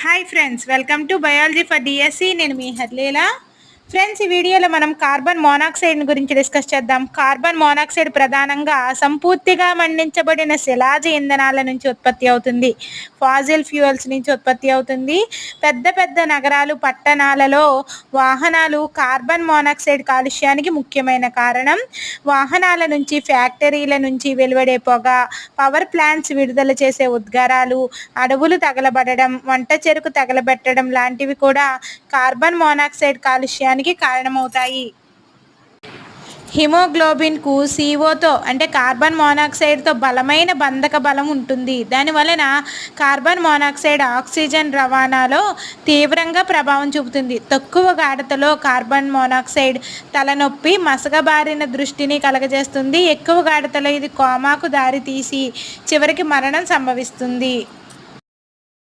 Hi friends, welcome to biology for DSC. నేను మీ హర్లీలా. Friends, ఈ వీడియోలో మనం కార్బన్ మోనాక్సైడ్ గురించి డిస్కస్ చేద్దాం. కార్బన్ మోనాక్సైడ్ ప్రధానంగా సంపూర్తిగా మండించబడిన శిలాజ ఇంధనాల నుంచి ఉత్పత్తి అవుతుంది. ఫాజిల్ ఫ్యూయల్స్ నుంచి ఉత్పత్తి అవుతుంది. పెద్ద పెద్ద నగరాలు, పట్టణాలలో వాహనాలు కార్బన్ మోనాక్సైడ్ కాలుష్యానికి ముఖ్యమైన కారణం. వాహనాల నుంచి, ఫ్యాక్టరీల నుంచి వెలువడే పొగ, పవర్ ప్లాంట్స్ విడుదల చేసే ఉద్గారాలు, అడవులు తగలబడడం, వంట చెరుకు తగలబెట్టడం లాంటివి కూడా కార్బన్ మోనాక్సైడ్ కాలుష్యానికి కారణమవుతాయి. హిమోగ్లోబిన్కు సిఓతో అంటే కార్బన్ మోనాక్సైడ్తో బలమైన బంధక బలం ఉంటుంది. దానివలన కార్బన్ మోనాక్సైడ్ ఆక్సిజన్ రవాణాలో తీవ్రంగా ప్రభావం చూపుతుంది. తక్కువ గాఢతలో కార్బన్ మోనాక్సైడ్ తలనొప్పి, మసకబారిన దృష్టిని కలగజేస్తుంది. ఎక్కువ గాఢతలో ఇది కోమాకు దారితీసి చివరికి మరణం సంభవిస్తుంది.